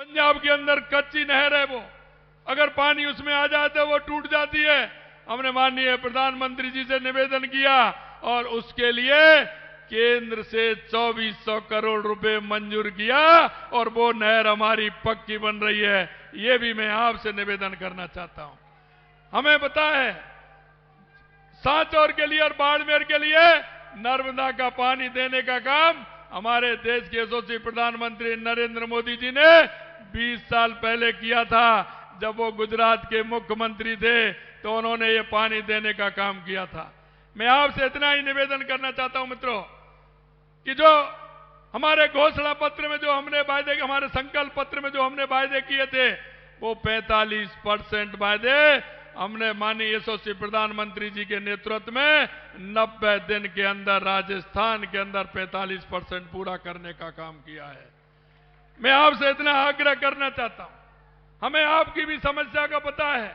पंजाब के अंदर कच्ची नहर है, वो अगर पानी उसमें आ जाए तो वो टूट जाती है। हमने माननीय प्रधानमंत्री जी से निवेदन किया और उसके लिए केंद्र से 2400 करोड़ रुपए मंजूर किया और वो नहर हमारी पक्की बन रही है। ये भी मैं आपसे निवेदन करना चाहता हूं। हमें पता है सांचौर के लिए और बाड़मेर के लिए नर्मदा का पानी देने का काम हमारे देश के यशस्वी प्रधानमंत्री नरेंद्र मोदी जी ने 20 साल पहले किया था। जब वो गुजरात के मुख्यमंत्री थे तो उन्होंने ये पानी देने का काम किया था। मैं आपसे इतना ही निवेदन करना चाहता हूं मित्रों कि जो हमारे घोषणा पत्र में जो हमने वायदे, हमारे संकल्प पत्र में जो हमने वायदे किए थे, वो 45% वायदे हमने माननीय यशस्वी प्रधानमंत्री जी के नेतृत्व में 90 दिन के अंदर राजस्थान के अंदर 45% पूरा करने का काम किया है। मैं आपसे इतना आग्रह करना चाहता हूं, हमें आपकी भी समस्या का पता है,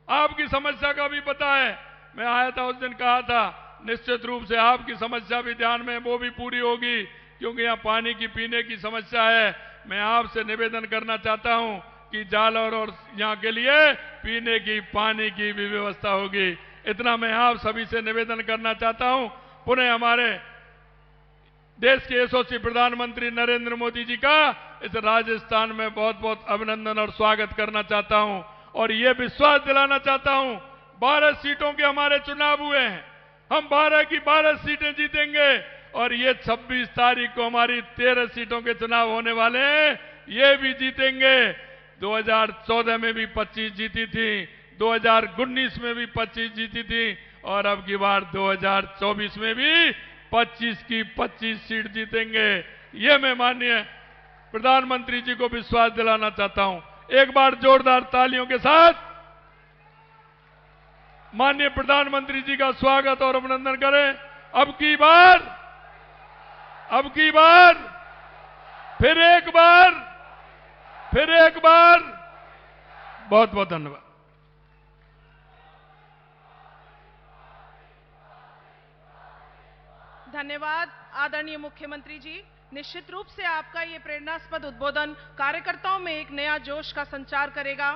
आपकी समस्या का भी पता है। मैं आया था उस दिन, कहा था निश्चित रूप से आपकी समस्या भी ध्यान में, वो भी पूरी होगी, क्योंकि यहाँ पानी की पीने की समस्या है। मैं आपसे निवेदन करना चाहता हूं कि जालौर और यहाँ के लिए पीने की पानी की भी व्यवस्था होगी। इतना मैं आप सभी से निवेदन करना चाहता हूं। पुनः हमारे देश के यशस्वी प्रधानमंत्री नरेंद्र मोदी जी का इस राजस्थान में बहुत बहुत अभिनंदन और स्वागत करना चाहता हूं और ये विश्वास दिलाना चाहता हूं। 12 सीटों के हमारे चुनाव हुए हैं, हम 12 की 12 सीटें जीतेंगे और ये 26 तारीख को हमारी 13 सीटों के चुनाव होने वाले हैं, ये भी जीतेंगे। 2014 में भी 25 जीती थी, 2019 में भी 25 जीती थी और अब की बार 2024 में भी 25 की 25 सीट जीतेंगे। ये मैं माननीय प्रधानमंत्री जी को विश्वास दिलाना चाहता हूं। एक बार जोरदार तालियों के साथ माननीय प्रधानमंत्री जी का स्वागत और अभिनंदन करें। अब की बार, फिर एक बार बहुत बहुत धन्यवाद। धन्यवाद आदरणीय मुख्यमंत्री जी। निश्चित रूप से आपका ये प्रेरणास्पद उद्बोधन कार्यकर्ताओं में एक नया जोश का संचार करेगा।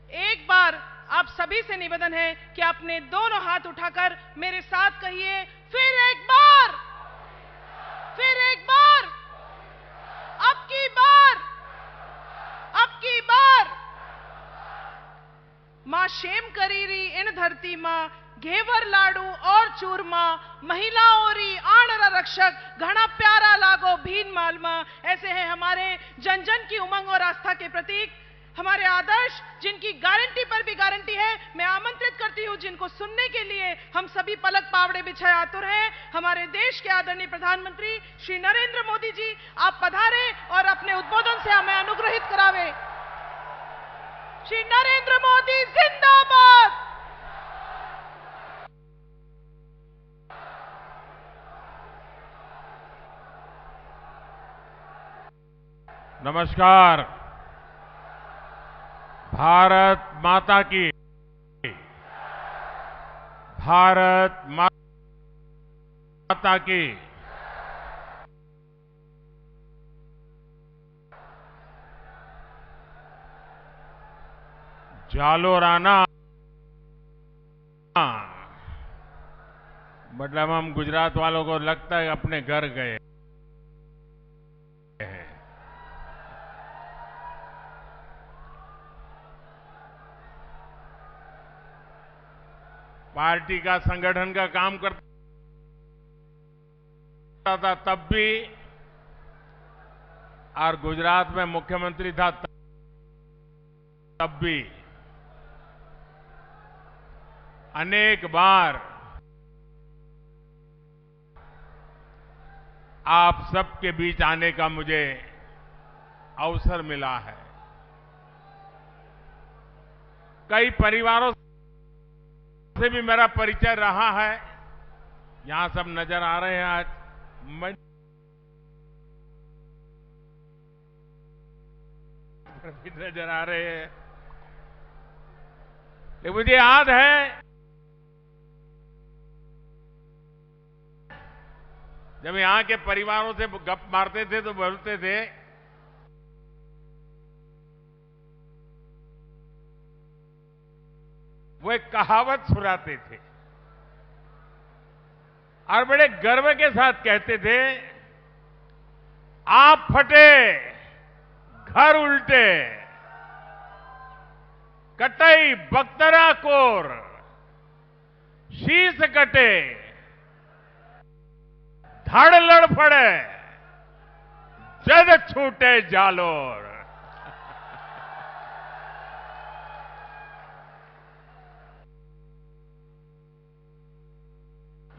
एक बार आप सभी से निवेदन है कि अपने दोनों हाथ उठाकर मेरे साथ कहिए, फिर एक बार, अब की बार। मां शेम करीरी इन धरती मां, घेवर लाडू और चूरमा, महिलाओं री आणर रक्षक, घना प्यारा लागो भीन मालमा। ऐसे हैं हमारे जन जन की उमंग और आस्था के प्रतीक, हमारे आदर्श, जिनकी गारंटी पर भी गारंटी है। मैं आमंत्रित करती हूं जिनको सुनने के लिए हम सभी पलक पावड़े बिछाए आतुर हैं, हमारे देश के आदरणीय प्रधानमंत्री श्री नरेंद्र मोदी जी, आप पधारे और अपने उद्बोधन से हमें अनुग्रहित करावे। श्री नरेंद्र मोदी जिंदाबाद। नमस्कार। भारत माता की, भारत माता की। जालोर आना मतलब हम गुजरात वालों को लगता है अपने घर गए हैं। पार्टी का संगठन का काम करता था तब भी, और गुजरात में मुख्यमंत्री था तब भी अनेक बार आप सबके बीच आने का मुझे अवसर मिला है। कई परिवारों से भी मेरा परिचय रहा है। यहां सब नजर आ रहे हैं, आज नजर आ रहे हैं। लेकिन मुझे याद है जब यहां के परिवारों से गप मारते थे तो बोलते थे वो एक कहावत सुनाते थे और बड़े गर्व के साथ कहते थे, आप फटे घर उल्टे, कटई बख्तरा कोर, शीश कटे धड़ लड़फड़े, जद छूटे जालोर।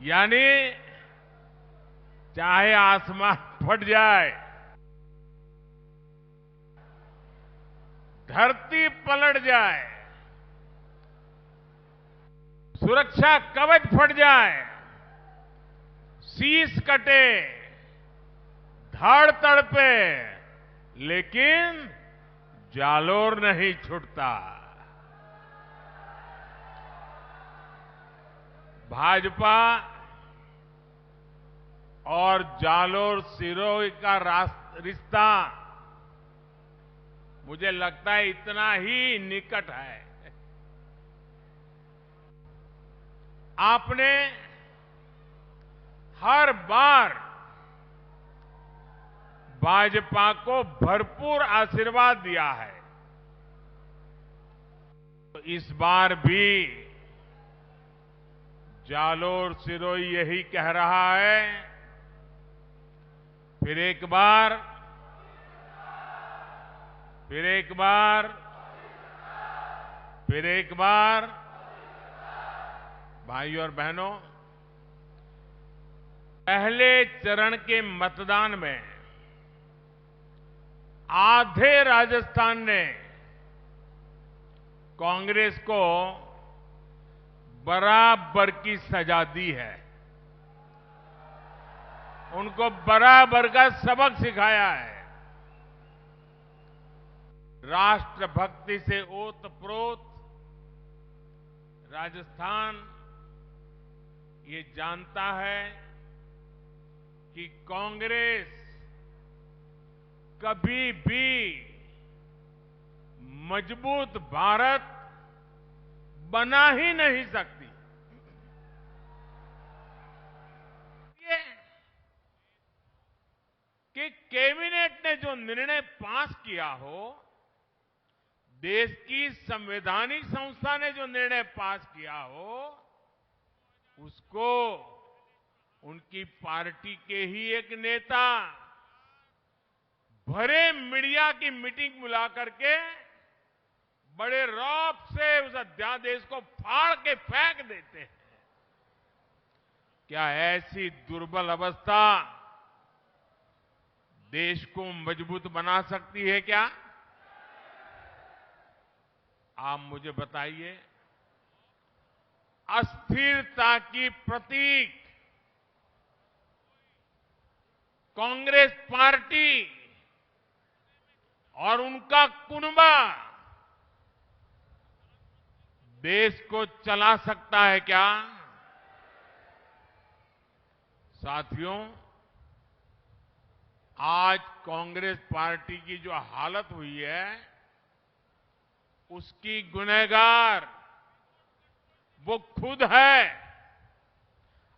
यानी चाहे आसमान फट जाए, धरती पलट जाए, सुरक्षा कवच फट जाए, शीश कटे, धड़ तड़पे, लेकिन जालोर नहीं छूटता। भाजपा और जालोर सिरोही का रिश्ता मुझे लगता है इतना ही निकट है। आपने हर बार भाजपा को भरपूर आशीर्वाद दिया है, तो इस बार भी जालोर सिरोही यही कह रहा है, फिर एक बार फिर एक बार फिर एक बार। भाइयों और बहनों, पहले चरण के मतदान में आधे राजस्थान ने कांग्रेस को बराबर की सजा दी है, उनको बराबर का सबक सिखाया है। राष्ट्रभक्ति से ओतप्रोत राजस्थान ये जानता है कि कांग्रेस कभी भी मजबूत भारत बना ही नहीं सकती। ये कि कैबिनेट ने जो निर्णय पास किया हो, देश की संवैधानिक संस्था ने जो निर्णय पास किया हो, उसको उनकी पार्टी के ही एक नेता भरे मीडिया की मीटिंग बुला करके बड़े रौब से उस अध्यादेश को फाड़ के फेंक देते हैं। क्या ऐसी दुर्बल अवस्था देश को मजबूत बना सकती है क्या? आप मुझे बताइए। अस्थिरता की प्रतीक कांग्रेस पार्टी और उनका कुनबा देश को चला सकता है क्या? साथियों, आज कांग्रेस पार्टी की जो हालत हुई है, उसकी गुनहगार वो खुद है।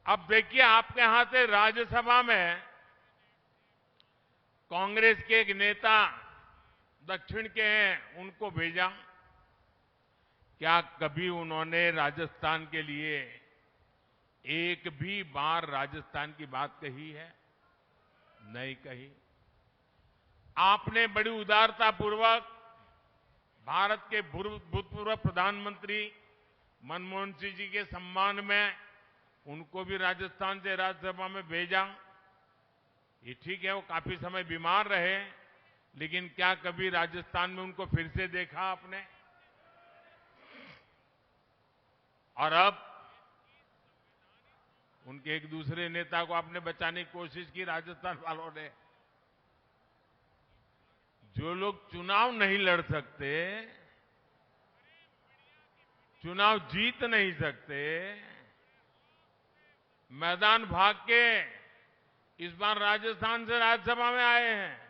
अब देखिए, आपके यहां से राज्यसभा में कांग्रेस के एक नेता दक्षिण के हैं, उनको भेजा। क्या कभी उन्होंने राजस्थान के लिए एक भी बार राजस्थान की बात कही है? नहीं कही। आपने बड़ी उदारतापूर्वक भारत के भूतपूर्व प्रधानमंत्री मनमोहन सिंह जी के सम्मान में उनको भी राजस्थान से राज्यसभा में भेजा। ये ठीक है, वो काफी समय बीमार रहे, लेकिन क्या कभी राजस्थान में उनको फिर से देखा आपने? और अब उनके एक दूसरे नेता को आपने बचाने की कोशिश की राजस्थान वालों ने। जो लोग चुनाव नहीं लड़ सकते, चुनाव जीत नहीं सकते, मैदान भाग के इस बार राजस्थान से राज्यसभा में आए हैं।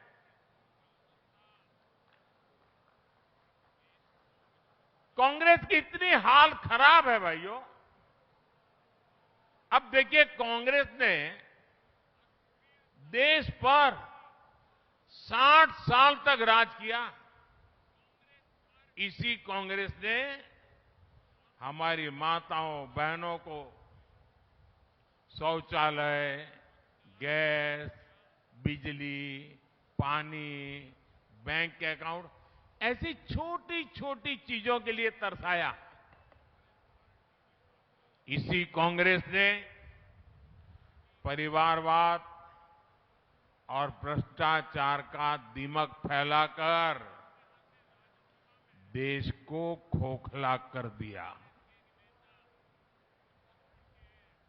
कांग्रेस की इतनी हाल खराब है भाइयों। अब देखिए, कांग्रेस ने देश पर 60 साल तक राज किया। इसी कांग्रेस ने हमारी माताओं बहनों को शौचालय, गैस, बिजली, पानी, बैंक अकाउंट, ऐसी छोटी छोटी चीजों के लिए तरसाया। इसी कांग्रेस ने परिवारवाद और भ्रष्टाचार का दीमक फैलाकर देश को खोखला कर दिया।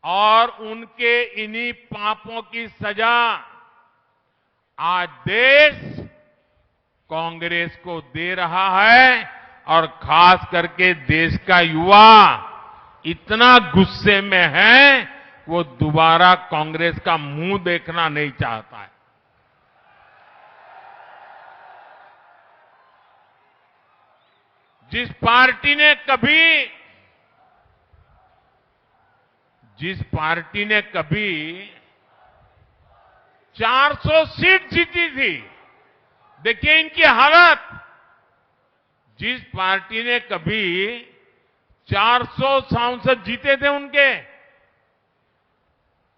और उनके इन्हीं पापों की सजा आज देश कांग्रेस को दे रहा है। और खास करके देश का युवा इतना गुस्से में है, वो दोबारा कांग्रेस का मुंह देखना नहीं चाहता है। जिस पार्टी ने कभी 400 सीट जीती थी, देखिए इनकी हालत। जिस पार्टी ने कभी 400 सांसद जीते थे उनके,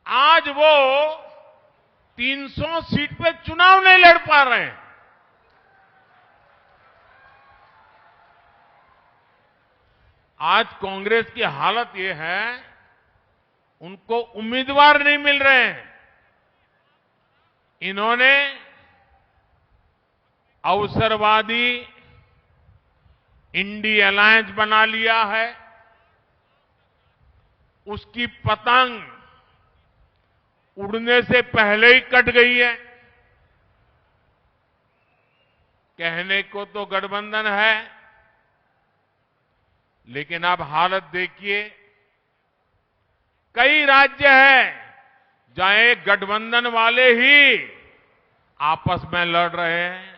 आज वो 300 सीट पे चुनाव नहीं लड़ पा रहे हैं। आज कांग्रेस की हालत ये है, उनको उम्मीदवार नहीं मिल रहे हैं। इन्होंने अवसरवादी इंडी अलायंस बना लिया है। उसकी पतंग उड़ने से पहले ही कट गई है। कहने को तो गठबंधन है, लेकिन अब हालत देखिए। कई राज्य हैं जहां एक गठबंधन वाले ही आपस में लड़ रहे हैं।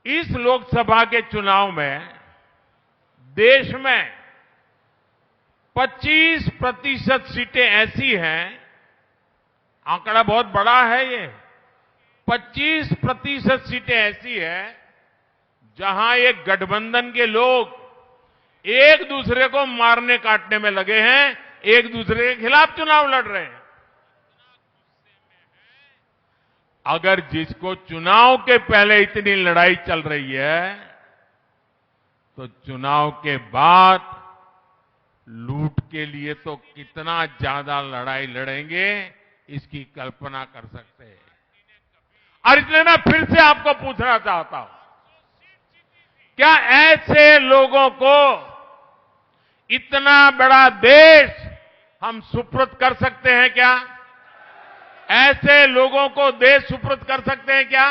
इस लोकसभा के चुनाव में देश में 25% सीटें ऐसी हैं, आंकड़ा बहुत बड़ा है ये, 25% सीटें ऐसी हैं जहां एक गठबंधन के लोग एक दूसरे को मारने काटने में लगे हैं, एक दूसरे के खिलाफ चुनाव लड़ रहे हैं। अगर जिसको चुनाव के पहले इतनी लड़ाई चल रही है, तो चुनाव के बाद लूट के लिए तो कितना ज्यादा लड़ाई लड़ेंगे, इसकी कल्पना कर सकते हैं। और इसलिए मैं फिर से आपको पूछना चाहता हूं, क्या ऐसे लोगों को इतना बड़ा देश हम सुपुर्द कर सकते हैं क्या? ऐसे लोगों को देश सुपुर्द कर सकते हैं क्या?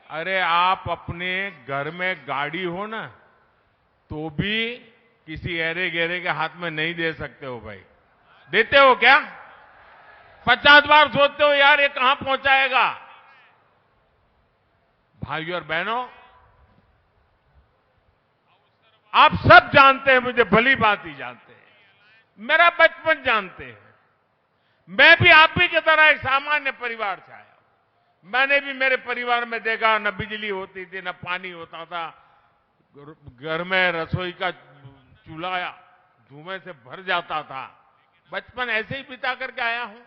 अरे आप अपने घर में गाड़ी हो ना, तो भी किसी ऐरे गहरे के हाथ में नहीं दे सकते हो भाई। देते हो क्या? 50 बार सोचते हो यार ये कहां पहुंचाएगा। भाइयों और बहनों, आप सब जानते हैं, मुझे भली बात ही जानते हैं, मेरा बचपन जानते हैं। मैं भी आप ही की तरह एक सामान्य परिवार से आया। मैंने भी मेरे परिवार में देखा, न बिजली होती थी, न पानी होता था, घर में रसोई का चूल्हा धुएं से भर जाता था। बचपन ऐसे ही बिता करके आया हूं।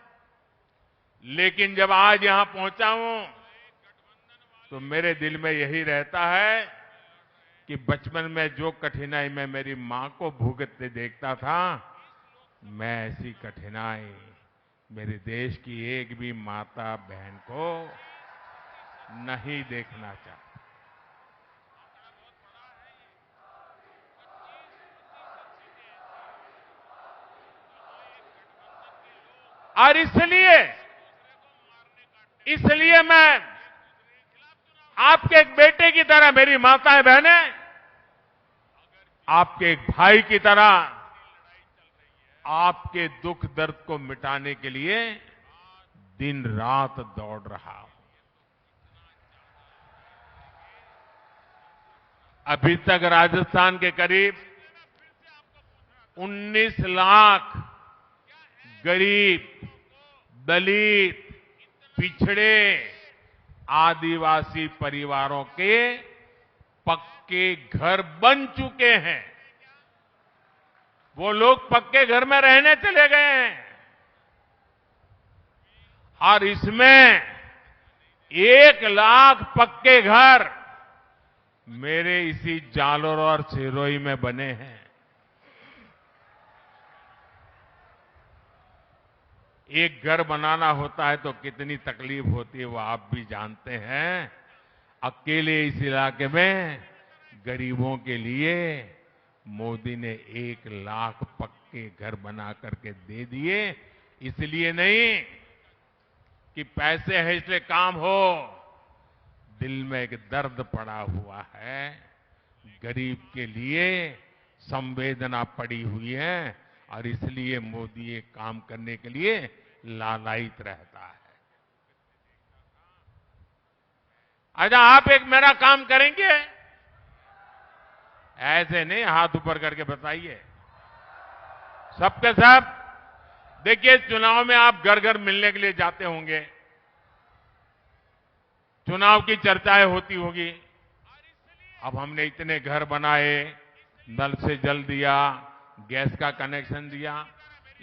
लेकिन जब आज यहां पहुंचा हूं, तो मेरे दिल में यही रहता है कि बचपन में जो कठिनाई मैं मेरी मां को भुगतते देखता था, मैं ऐसी कठिनाई मेरे देश की एक भी माता बहन को नहीं देखना चाहता। और इसलिए मैं आपके एक बेटे की तरह, मेरी माताएं बहनें, आपके एक भाई की तरह आपके दुख दर्द को मिटाने के लिए दिन रात दौड़ रहा हूं। अभी तक राजस्थान के करीब 19 लाख गरीब, दलित, पिछड़े, आदिवासी परिवारों के पक्के घर बन चुके हैं। वो लोग पक्के घर में रहने चले गए हैं और इसमें 1 लाख पक्के घर मेरे इसी जालोर और सिरोही में बने हैं। एक घर बनाना होता है तो कितनी तकलीफ होती है वो आप भी जानते हैं। अकेले इस इलाके में गरीबों के लिए मोदी ने 1 लाख पक्के घर बना करके दे दिए। इसलिए नहीं कि पैसे है इसलिए काम हो, दिल में एक दर्द पड़ा हुआ है, गरीब के लिए संवेदना पड़ी हुई है और इसलिए मोदी ये काम करने के लिए लालायित रहता है। अच्छा, आप एक मेरा काम करेंगे? ऐसे नहीं, हाथ ऊपर करके बताइए सबके सब। देखिए, चुनाव में आप घर घर मिलने के लिए जाते होंगे, चुनाव की चर्चाएं होती होगी। अब हमने इतने घर बनाए, नल से जल दिया, गैस का कनेक्शन दिया,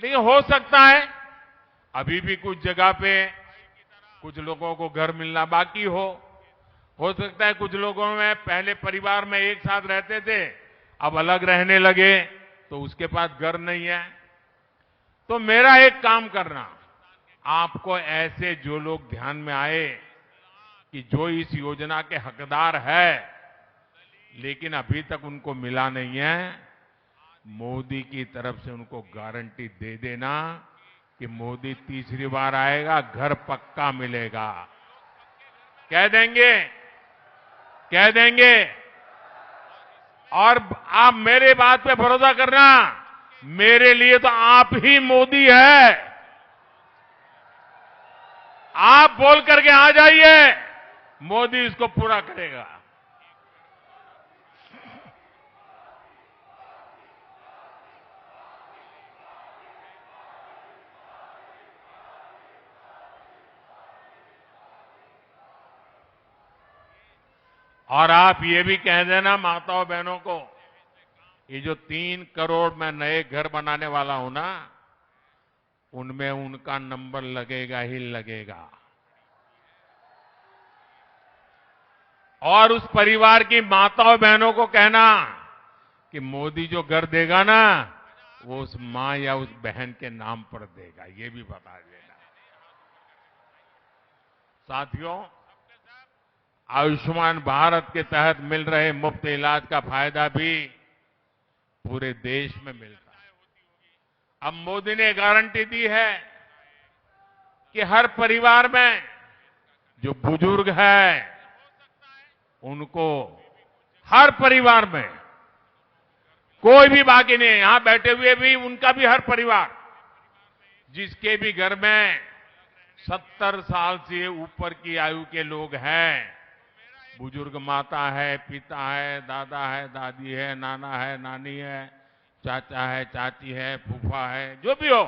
लेकिन हो सकता है अभी भी कुछ जगह पे कुछ लोगों को घर मिलना बाकी हो सकता है कुछ लोगों में पहले परिवार में एक साथ रहते थे, अब अलग रहने लगे तो उसके पास घर नहीं है। तो मेरा एक काम करना, आपको ऐसे जो लोग ध्यान में आए कि जो इस योजना के हकदार है लेकिन अभी तक उनको मिला नहीं है, मोदी की तरफ से उनको गारंटी दे देना कि मोदी तीसरी बार आएगा, घर पक्का मिलेगा। कह देंगे, कह देंगे। और आप मेरे बात पे भरोसा करना, मेरे लिए तो आप ही मोदी है। आप बोल करके आ जाइए, मोदी इसको पूरा करेगा। और आप ये भी कह देना माताओं बहनों को, ये जो 3 करोड़ मैं नए घर बनाने वाला हूं ना, उनमें उनका नंबर लगेगा ही लगेगा। और उस परिवार की माताओं बहनों को कहना कि मोदी जो घर देगा ना, वो उस मां या उस बहन के नाम पर देगा, ये भी बता देना। साथियों, आयुष्मान भारत के तहत मिल रहे मुफ्त इलाज का फायदा भी पूरे देश में मिलता है। अब मोदी ने गारंटी दी है कि हर परिवार में जो बुजुर्ग है उनको, हर परिवार में कोई भी बाकी नहीं है, यहां बैठे हुए भी उनका भी हर परिवार, जिसके भी घर में 70 साल से ऊपर की आयु के लोग हैं, बुजुर्ग माता है, पिता है, दादा है, दादी है, नाना है, नानी है, चाचा है, चाची है, फूफा है, जो भी हो,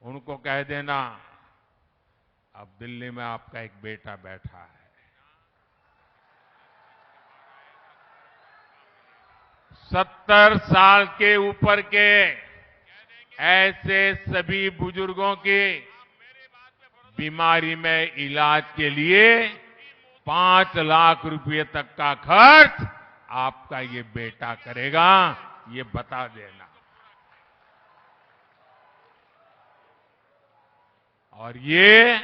उनको कह देना अब दिल्ली में आपका एक बेटा बैठा है। 70 साल के ऊपर के ऐसे सभी बुजुर्गों की बीमारी में इलाज के लिए 5 लाख रुपए तक का खर्च आपका ये बेटा करेगा, ये बता देना। और ये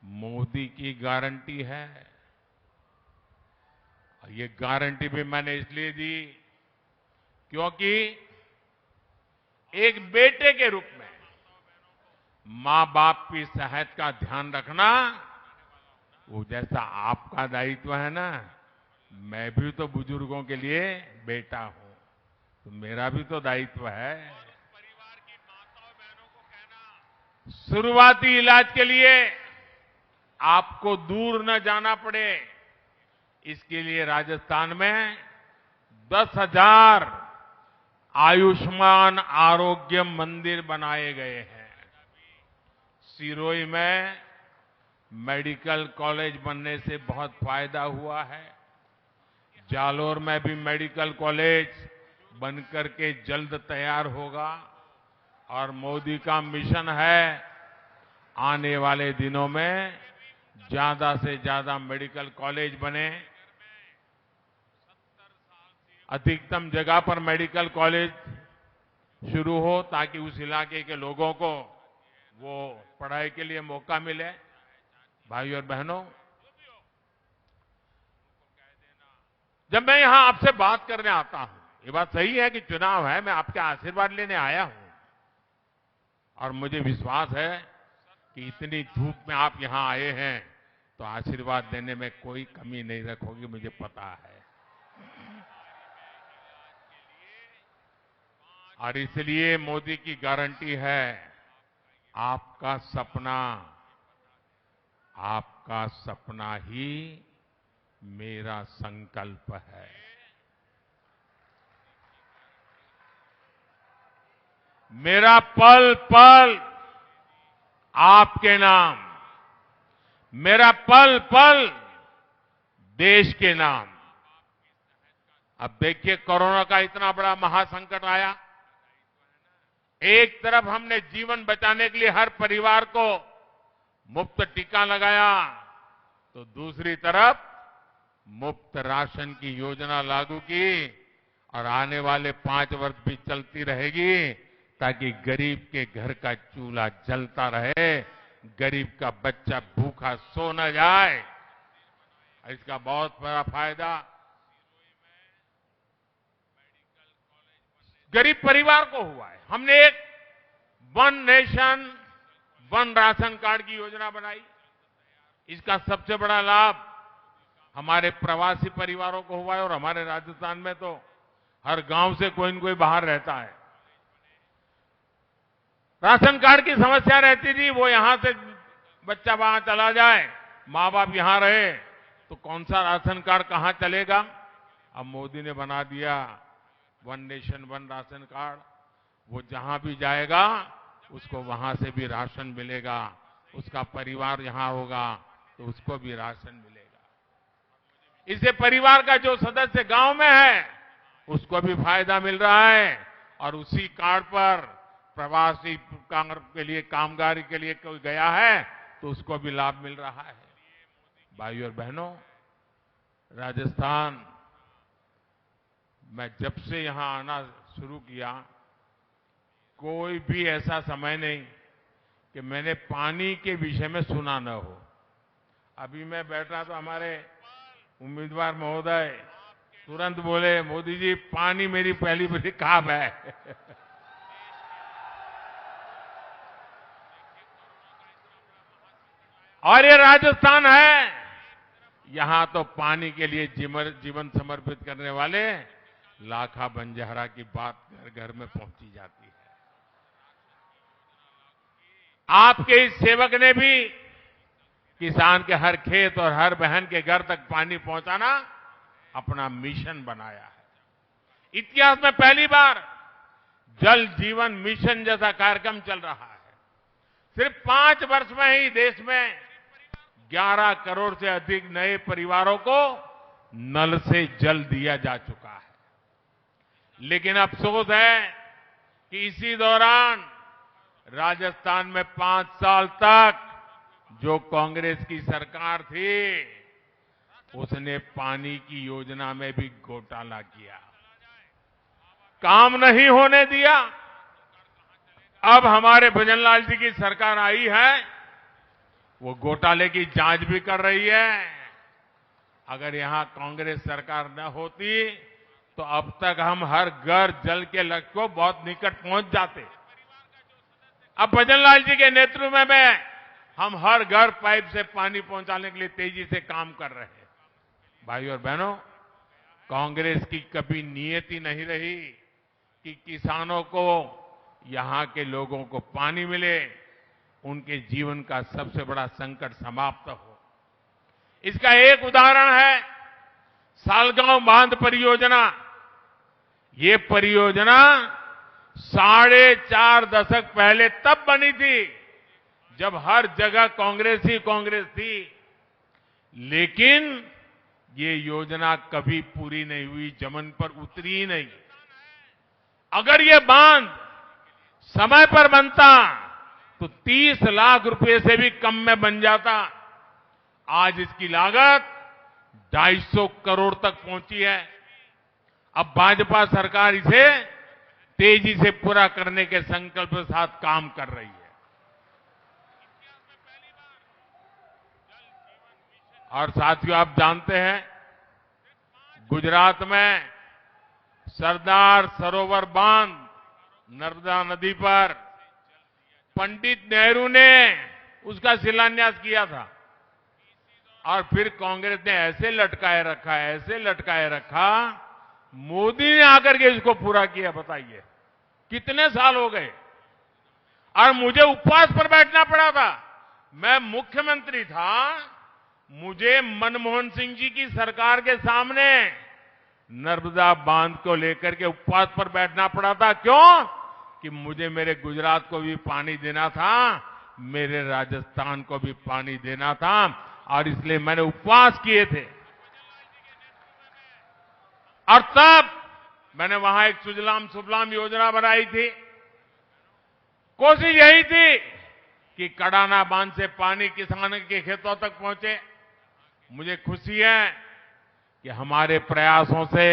मोदी की गारंटी है। और ये गारंटी भी मैंने इसलिए दी क्योंकि एक बेटे के रूप में मां बाप की सेहत का ध्यान रखना वो जैसा आपका दायित्व है ना, मैं भी तो बुजुर्गों के लिए बेटा हूं, तो मेरा भी तो दायित्व है। शुरुआती इलाज के लिए आपको दूर न जाना पड़े, इसके लिए राजस्थान में 10,000 आयुष्मान आरोग्य मंदिर बनाए गए हैं। सिरोही में मेडिकल कॉलेज बनने से बहुत फायदा हुआ है। जालोर में भी मेडिकल कॉलेज बनकर के जल्द तैयार होगा और मोदी का मिशन है आने वाले दिनों में ज्यादा से ज्यादा मेडिकल कॉलेज बने, अधिकतम जगह पर मेडिकल कॉलेज शुरू हो ताकि उस इलाके के लोगों को वो पढ़ाई के लिए मौका मिले। भाइयों और बहनों, जब मैं यहां आपसे बात करने आता हूं, ये बात सही है कि चुनाव है, मैं आपके आशीर्वाद लेने आया हूं और मुझे विश्वास है कि इतनी धूप में आप यहां आए हैं तो आशीर्वाद देने में कोई कमी नहीं रखोगी, मुझे पता है। और इसलिए मोदी की गारंटी है, आपका सपना ही मेरा संकल्प है। मेरा पल पल आपके नाम, मेरा पल पल देश के नाम। अब देखिए, कोरोना का इतना बड़ा महासंकट आया, एक तरफ हमने जीवन बचाने के लिए हर परिवार को मुफ्त टीका लगाया, तो दूसरी तरफ मुफ्त राशन की योजना लागू की और आने वाले 5 वर्ष भी चलती रहेगी ताकि गरीब के घर का चूल्हा जलता रहे, गरीब का बच्चा भूखा सो न जाए। इसका बहुत बड़ा फायदा गरीब परिवार को हुआ है। हमने एक 1 नेशन 1 राशन कार्ड की योजना बनाई। इसका सबसे बड़ा लाभ हमारे प्रवासी परिवारों को हुआ है और हमारे राजस्थान में तो हर गांव से कोई न कोई बाहर रहता है। राशन कार्ड की समस्या रहती थी, वो यहां से बच्चा वहां चला जाए, मां बाप यहां रहे तो कौन सा राशन कार्ड कहां चलेगा। अब मोदी ने बना दिया 1 नेशन 1 राशन कार्ड। वो जहां भी जाएगा उसको वहां से भी राशन मिलेगा, उसका परिवार यहां होगा तो उसको भी राशन मिलेगा। इससे परिवार का जो सदस्य गांव में है उसको भी फायदा मिल रहा है और उसी कार्ड पर प्रवासी के लिए, कामगारी के लिए कोई गया है तो उसको भी लाभ मिल रहा है। भाइयों और बहनों, राजस्थान मैं जब से यहां आना शुरू किया, कोई भी ऐसा समय नहीं कि मैंने पानी के विषय में सुना न हो। अभी मैं बैठा तो हमारे उम्मीदवार महोदय तुरंत बोले, मोदी जी पानी मेरी पहली बड़ी ख्वाब है। और ये राजस्थान है, यहां तो पानी के लिए जीवन समर्पित करने वाले लाखा बंजारा की बात घर घर में पहुंची जाती है। आपके इस सेवक ने भी किसान के हर खेत और हर बहन के घर तक पानी पहुंचाना अपना मिशन बनाया है। इतिहास में पहली बार जल जीवन मिशन जैसा कार्यक्रम चल रहा है। सिर्फ 5 वर्ष में ही देश में 11 करोड़ से अधिक नए परिवारों को नल से जल दिया जा चुका है। लेकिन अफसोस है कि इसी दौरान राजस्थान में 5 साल तक जो कांग्रेस की सरकार थी, उसने पानी की योजना में भी घोटाला किया, काम नहीं होने दिया। अब हमारे भजनलाल जी की सरकार आई है, वो घोटाले की जांच भी कर रही है। अगर यहां कांग्रेस सरकार न होती तो अब तक हम हर घर जल के लक्ष्य को बहुत निकट पहुंच जाते। अब भजनलाल जी के नेतृत्व में हम हर घर पाइप से पानी पहुंचाने के लिए तेजी से काम कर रहे हैं। भाइयों और बहनों, कांग्रेस की कभी नियति नहीं रही कि किसानों को, यहां के लोगों को पानी मिले, उनके जीवन का सबसे बड़ा संकट समाप्त हो। इसका एक उदाहरण है सालगांव बांध परियोजना, ये परियोजना 4.5 दशक पहले तब बनी थी जब हर जगह कांग्रेस ही कांग्रेस थी, लेकिन ये योजना कभी पूरी नहीं हुई, जमीन पर उतरी ही नहीं। अगर ये बांध समय पर बनता तो 30 लाख रुपए से भी कम में बन जाता। आज इसकी लागत 250 करोड़ तक पहुंची है। अब भाजपा सरकार इसे तेजी से पूरा करने के संकल्प के साथ काम कर रही है। और साथियों, आप जानते हैं गुजरात में सरदार सरोवर बांध नर्मदा नदी पर पंडित नेहरू ने उसका शिलान्यास किया था, और फिर कांग्रेस ने ऐसे लटकाए रखा, मोदी ने आकर के इसको पूरा किया। बताइए कितने साल हो गए, और मुझे उपवास पर बैठना पड़ा था। मैं मुख्यमंत्री था, मुझे मनमोहन सिंह जी की सरकार के सामने नर्मदा बांध को लेकर के उपवास पर बैठना पड़ा था। क्यों? कि मुझे मेरे गुजरात को भी पानी देना था, मेरे राजस्थान को भी पानी देना था, और इसलिए मैंने उपवास किए थे। और तब मैंने वहां एक सुजलाम सुफलाम योजना बनाई थी। कोशिश यही थी कि कड़ाना बांध से पानी किसानों के खेतों तक पहुंचे। मुझे खुशी है कि हमारे प्रयासों से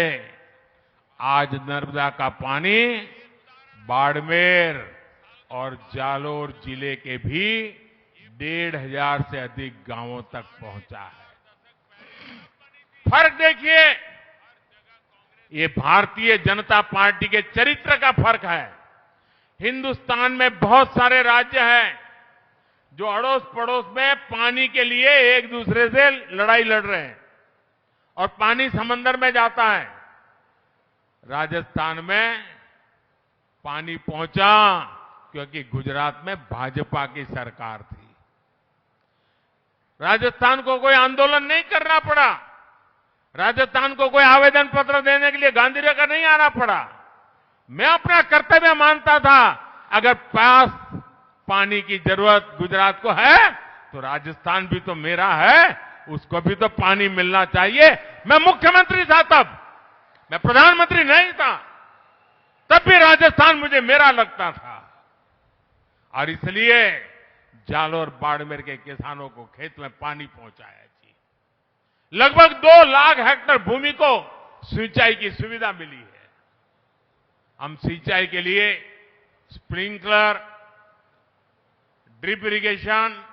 आज नर्मदा का पानी बाड़मेर और जालोर जिले के भी 1,500 से अधिक गांवों तक पहुंचा है। फर्क देखिए, ये भारतीय जनता पार्टी के चरित्र का फर्क है। हिंदुस्तान में बहुत सारे राज्य हैं जो अड़ोस पड़ोस में पानी के लिए एक दूसरे से लड़ाई लड़ रहे हैं, और पानी समंदर में जाता है। राजस्थान में पानी पहुंचा क्योंकि गुजरात में भाजपा की सरकार थी। राजस्थान को कोई आंदोलन नहीं करना पड़ा, राजस्थान को कोई आवेदन पत्र देने के लिए गांधीनगर नहीं आना पड़ा। मैं अपना कर्तव्य मानता था, अगर पास पानी की जरूरत गुजरात को है तो राजस्थान भी तो मेरा है, उसको भी तो पानी मिलना चाहिए। मैं मुख्यमंत्री था तब, मैं प्रधानमंत्री नहीं था, तब भी राजस्थान मुझे मेरा लगता था। और इसलिए जालोर बाड़मेर के किसानों को खेत में पानी पहुंचाया जी। लगभग 2 लाख हेक्टेयर भूमि को सिंचाई की सुविधा मिली है। हम सिंचाई के लिए स्प्रिंकलर, ड्रिप इरिगेशन,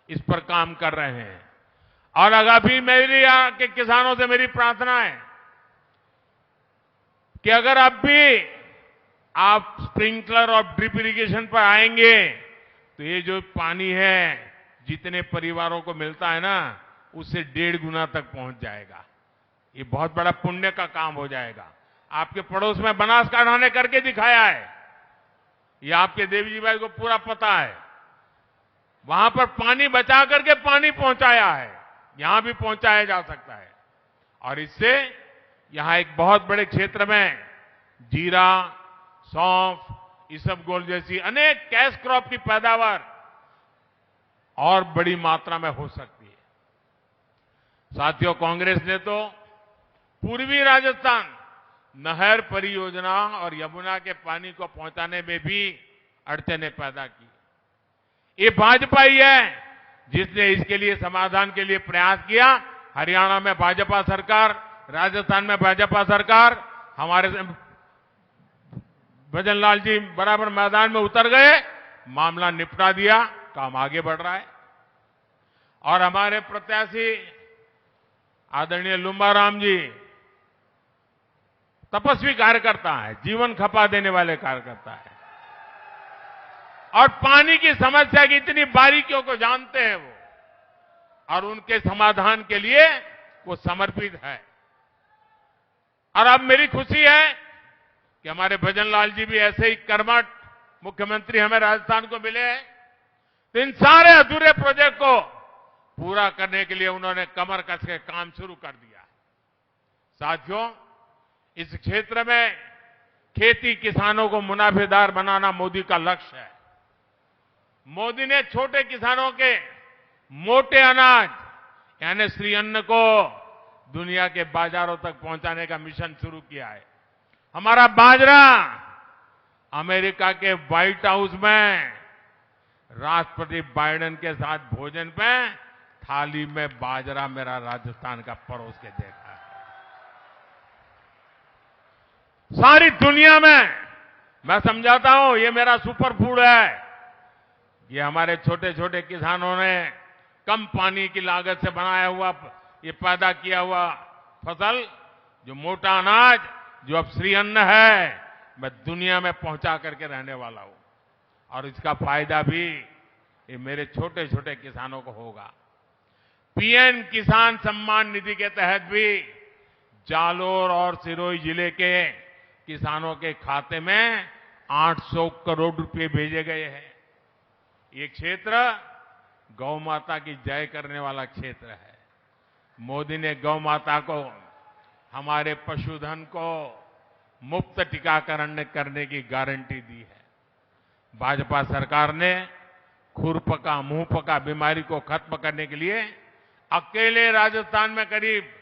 इस पर काम कर रहे हैं। और अभी मेरी यहाँ के किसानों से मेरी प्रार्थना है कि अगर अब भी आप स्प्रिंकलर और ड्रिप इरिगेशन पर आएंगे तो ये जो पानी है जितने परिवारों को मिलता है ना, उससे 1.5 गुना तक पहुंच जाएगा। ये बहुत बड़ा पुण्य का काम हो जाएगा। आपके पड़ोस में बनासकांठा ने करके दिखाया है, ये आपके देवी जी भाई को पूरा पता है। वहां पर पानी बचा करके पानी पहुंचाया है, यहां भी पहुंचाया जा सकता है। और इससे यहां एक बहुत बड़े क्षेत्र में जीरा, सौंफ, इसबगोल जैसी अनेक कैश क्रॉप की पैदावार और बड़ी मात्रा में हो सकती है। साथियों, कांग्रेस ने तो पूर्वी राजस्थान नहर परियोजना और यमुना के पानी को पहुंचाने में भी अड़चनें पैदा की। ये भाजपा ही है जिसने इसके लिए समाधान के लिए प्रयास किया। हरियाणा में भाजपा सरकार, राजस्थान में भाजपा सरकार, हमारे भजन लाल जी बराबर मैदान में उतर गए, मामला निपटा दिया, काम आगे बढ़ रहा है। और हमारे प्रत्याशी आदरणीय लुम्बाराम जी तपस्वी कार्यकर्ता है, जीवन खपा देने वाले कार्यकर्ता है, और पानी की समस्या की इतनी बारीकियों को जानते हैं वो, और उनके समाधान के लिए वो समर्पित है। और अब मेरी खुशी है कि हमारे भजन लाल जी भी ऐसे ही कर्मठ मुख्यमंत्री हमें राजस्थान को मिले हैं, तो इन सारे अधूरे प्रोजेक्ट को पूरा करने के लिए उन्होंने कमर कस के काम शुरू कर दिया। साथियों, इस क्षेत्र में खेती किसानों को मुनाफेदार बनाना मोदी का लक्ष्य है। मोदी ने छोटे किसानों के मोटे अनाज यानी श्री अन्न को दुनिया के बाजारों तक पहुंचाने का मिशन शुरू किया है। हमारा बाजरा अमेरिका के व्हाइट हाउस में राष्ट्रपति बाइडेन के साथ भोजन पे थाली में बाजरा मेरा राजस्थान का परोस के देखा है। सारी दुनिया में मैं समझाता हूं ये मेरा सुपर फूड है। ये हमारे छोटे छोटे किसानों ने कम पानी की लागत से बनाया हुआ, ये पैदा किया हुआ फसल, जो मोटा अनाज, जो अब श्री अन्न है, मैं दुनिया में पहुंचा करके रहने वाला हूं। और इसका फायदा भी ये मेरे छोटे छोटे किसानों को होगा। पीएम किसान सम्मान निधि के तहत भी जालोर और सिरोही जिले के किसानों के खाते में 800 करोड़ रुपए भेजे गए हैं। ये क्षेत्र गौ माता की जय करने वाला क्षेत्र है। मोदी ने गौ माता को, हमारे पशुधन को मुफ्त टीकाकरण करने की गारंटी दी है। भाजपा सरकार ने खुरपका मुंहपका बीमारी को खत्म करने के लिए अकेले राजस्थान में करीब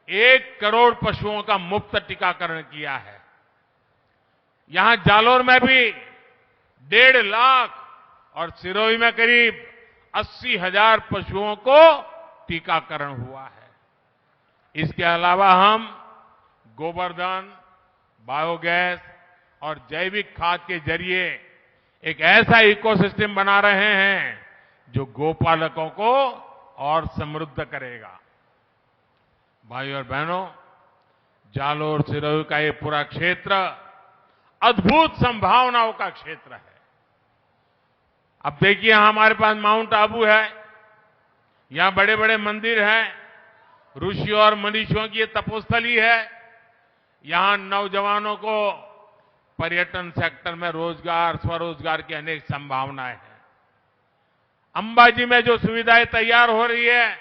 1 करोड़ पशुओं का मुफ्त टीकाकरण किया है। यहां जालोर में भी 1.5 लाख और सिरोही में करीब 80,000 पशुओं को टीकाकरण हुआ है। इसके अलावा हम गोबरधन, बायोगैस और जैविक खाद के जरिए एक ऐसा इकोसिस्टम बना रहे हैं जो गोपालकों को और समृद्ध करेगा। भाइयों और बहनों, जालोर सिरोही का ये पूरा क्षेत्र अद्भुत संभावनाओं का क्षेत्र है। अब देखिए, हमारे पास माउंट आबू है, यहां बड़े बड़े मंदिर हैं, ऋषियों और मनीषियों की ये तपोस्थली है। यहां नौजवानों को पर्यटन सेक्टर में रोजगार, स्वरोजगार की अनेक संभावनाएं हैं। अंबाजी में जो सुविधाएं तैयार हो रही है,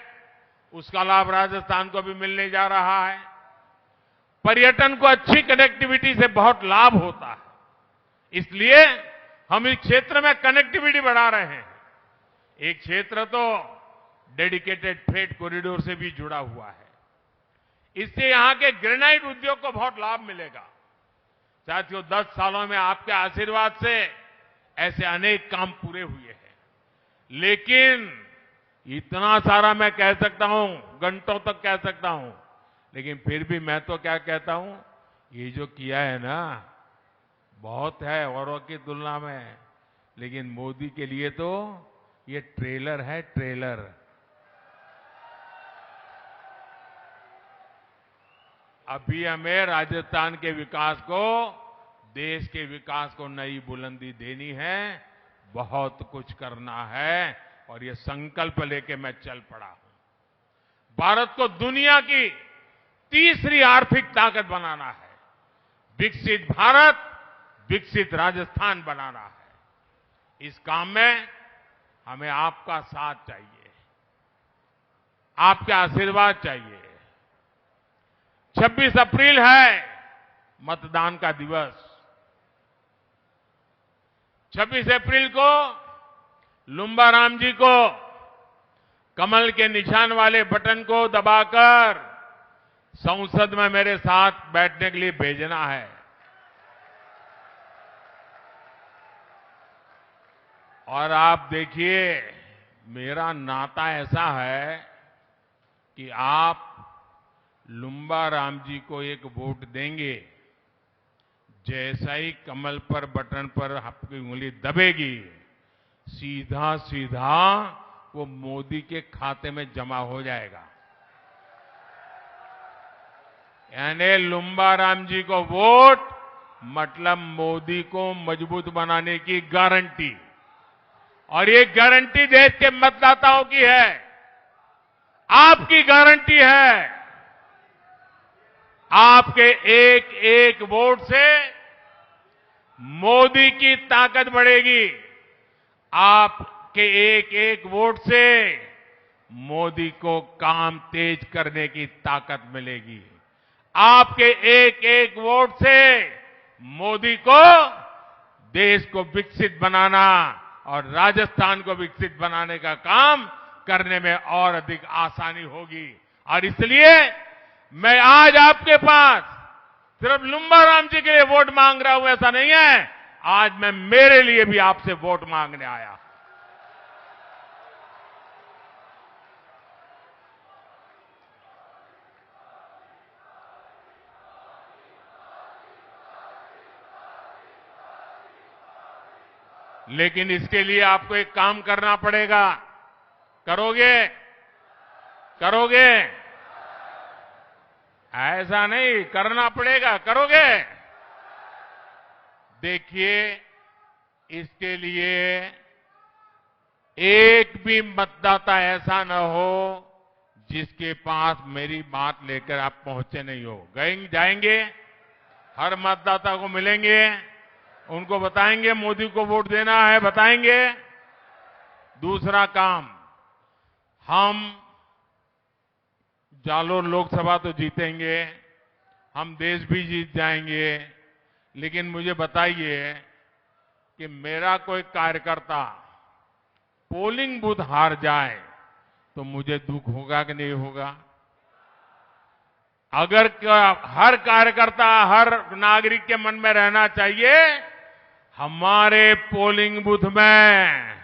उसका लाभ राजस्थान को भी मिलने जा रहा है। पर्यटन को अच्छी कनेक्टिविटी से बहुत लाभ होता है, इसलिए हम इस क्षेत्र में कनेक्टिविटी बढ़ा रहे हैं। एक क्षेत्र तो डेडिकेटेड फ्रेट कॉरिडोर से भी जुड़ा हुआ है। इससे यहां के ग्रेनाइट उद्योग को बहुत लाभ मिलेगा। साथियों, 10 सालों में आपके आशीर्वाद से ऐसे अनेक काम पूरे हुए हैं। लेकिन इतना सारा मैं कह सकता हूं, घंटों तक कह सकता हूं, लेकिन फिर भी मैं तो क्या कहता हूं, ये जो किया है ना, बहुत है औरों की तुलना में, लेकिन मोदी के लिए तो ये ट्रेलर है, ट्रेलर। अभी हमें राजस्थान के विकास को, देश के विकास को नई बुलंदी देनी है, बहुत कुछ करना है, और ये संकल्प लेके मैं चल पड़ा हूं। भारत को दुनिया की तीसरी आर्थिक ताकत बनाना है। विकसित भारत, विकसित राजस्थान बनाना है। इस काम में हमें आपका साथ चाहिए, आपके आशीर्वाद चाहिए। 26 अप्रैल है मतदान का दिवस। 26 अप्रैल को लुम्बा राम जी को कमल के निशान वाले बटन को दबाकर संसद में मेरे साथ बैठने के लिए भेजना है। और आप देखिए, मेरा नाता ऐसा है कि आप लुम्बा राम जी को एक वोट देंगे, जैसा ही कमल पर बटन पर आपकी उंगली दबेगी, सीधा सीधा वो मोदी के खाते में जमा हो जाएगा। यानी लुम्बा राम जी को वोट मतलब मोदी को मजबूत बनाने की गारंटी। और ये गारंटी देश के मतदाताओं की है, आपकी गारंटी है। आपके एक एक वोट से मोदी की ताकत बढ़ेगी। आपके एक एक वोट से मोदी को काम तेज करने की ताकत मिलेगी। आपके एक एक वोट से मोदी को, देश को विकसित बनाना और राजस्थान को विकसित बनाने का काम करने में और अधिक आसानी होगी। और इसलिए मैं आज आपके पास सिर्फ लुम्बाराम जी के लिए वोट मांग रहा हूं, ऐसा नहीं है। आज मैं मेरे लिए भी आपसे वोट मांगने आया। लेकिन इसके लिए आपको एक काम करना पड़ेगा। करोगे? करोगे? ऐसा नहीं, करना पड़ेगा। करोगे? देखिए, इसके लिए एक भी मतदाता ऐसा न हो जिसके पास मेरी बात लेकर आप पहुंचे नहीं हो। जाएंगे, हर मतदाता को मिलेंगे, उनको बताएंगे मोदी को वोट देना है, बताएंगे। दूसरा काम, हम जालोर लोकसभा तो जीतेंगे, हम देश भी जीत जाएंगे, लेकिन मुझे बताइए कि मेरा कोई कार्यकर्ता पोलिंग बूथ हार जाए तो मुझे दुख होगा कि नहीं होगा? अगर हर कार्यकर्ता, हर नागरिक के मन में रहना चाहिए, हमारे पोलिंग बूथ में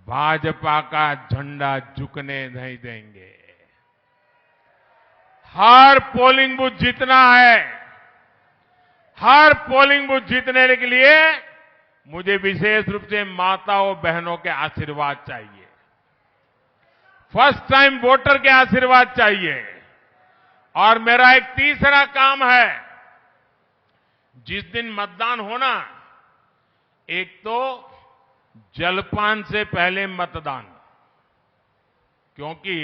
भाजपा का झंडा झुकने नहीं देंगे। हर पोलिंग बूथ जीतना है। हर पोलिंग बूथ जीतने के लिए मुझे विशेष रूप से माताओं बहनों के आशीर्वाद चाहिए, फर्स्ट टाइम वोटर के आशीर्वाद चाहिए। और मेरा एक तीसरा काम है, जिस दिन मतदान होना, एक तो जलपान से पहले मतदान, क्योंकि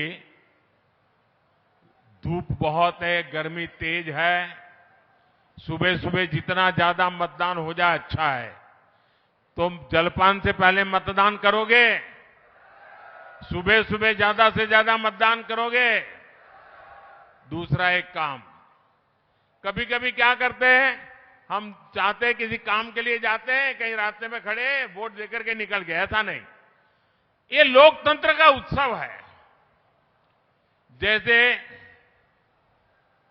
धूप बहुत है, गर्मी तेज है। सुबह सुबह जितना ज्यादा मतदान हो जाए अच्छा है। तो जलपान से पहले मतदान करोगे? सुबह सुबह ज्यादा से ज्यादा मतदान करोगे? दूसरा एक काम, कभी कभी क्या करते हैं, हम चाहते हैं किसी काम के लिए जाते हैं, कहीं रास्ते में खड़े वोट देकर के निकल गए। ऐसा नहीं, ये लोकतंत्र का उत्सव है। जैसे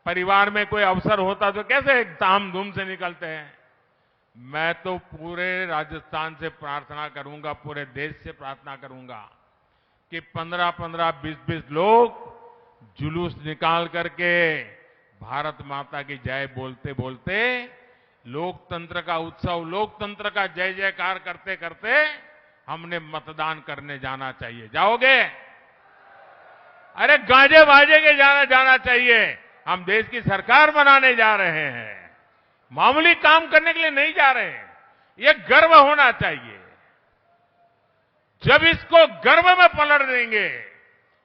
परिवार में कोई अवसर होता तो कैसे धाम धूम से निकलते हैं। मैं तो पूरे राजस्थान से प्रार्थना करूंगा, पूरे देश से प्रार्थना करूंगा कि 15-15, 20-20 लोग जुलूस निकाल करके भारत माता की जय बोलते बोलते लोकतंत्र का उत्सव, लोकतंत्र का जय जयकार करते करते हमने मतदान करने जाना चाहिए। जाओगे? अरे गाजे बाजे के जाना चाहिए। हम देश की सरकार बनाने जा रहे हैं, मामूली काम करने के लिए नहीं जा रहे हैं। ये गर्व होना चाहिए। जब इसको गर्व में पलट देंगे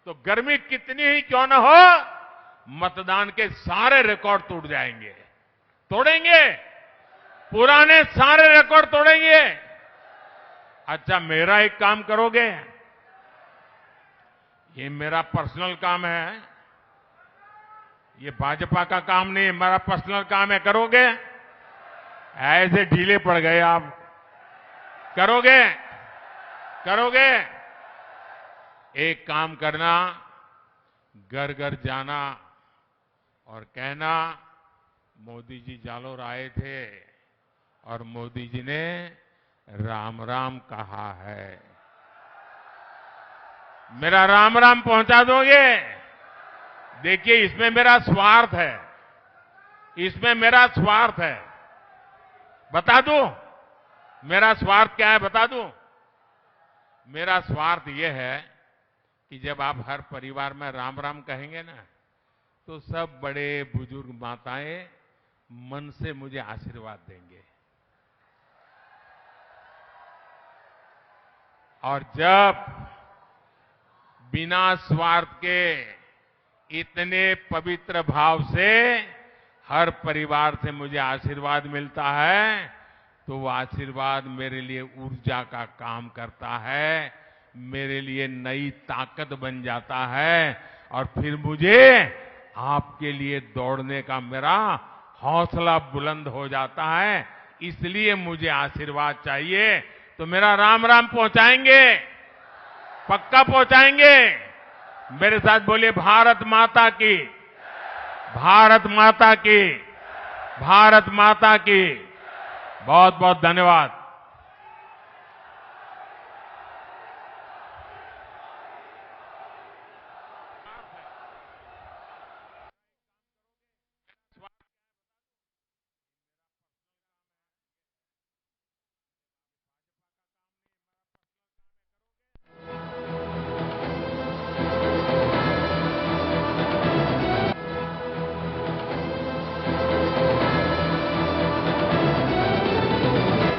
तो गर्मी कितनी ही क्यों न हो, मतदान के सारे रिकॉर्ड टूट जाएंगे। तोड़ेंगे, पुराने सारे रिकॉर्ड तोड़ेंगे। अच्छा, मेरा एक काम करोगे? ये मेरा पर्सनल काम है, ये भाजपा का काम नहीं है, मेरा पर्सनल काम है। करोगे? ऐसे ढीले पड़ गए आप। करोगे? करोगे? एक काम करना, घर घर जाना और कहना मोदी जी जालोर आए थे और मोदी जी ने राम राम कहा है। मेरा राम राम पहुंचा दोगे? देखिए, इसमें मेरा स्वार्थ है, इसमें मेरा स्वार्थ है। बता दूं मेरा स्वार्थ क्या है? बता दूं? मेरा स्वार्थ यह है कि जब आप हर परिवार में राम राम कहेंगे ना, तो सब बड़े बुजुर्ग माताएं मन से मुझे आशीर्वाद देंगे। और जब बिना स्वार्थ के इतने पवित्र भाव से हर परिवार से मुझे आशीर्वाद मिलता है, तो वो आशीर्वाद मेरे लिए ऊर्जा का काम करता है, मेरे लिए नई ताकत बन जाता है। और फिर मुझे आपके लिए दौड़ने का मेरा हौसला बुलंद हो जाता है। इसलिए मुझे आशीर्वाद चाहिए, तो मेरा राम राम पहुंचाएंगे, पक्का पहुंचाएंगे। मेरे साथ बोलिए भारत माता की, भारत माता की, भारत माता की। बहुत बहुत धन्यवाद।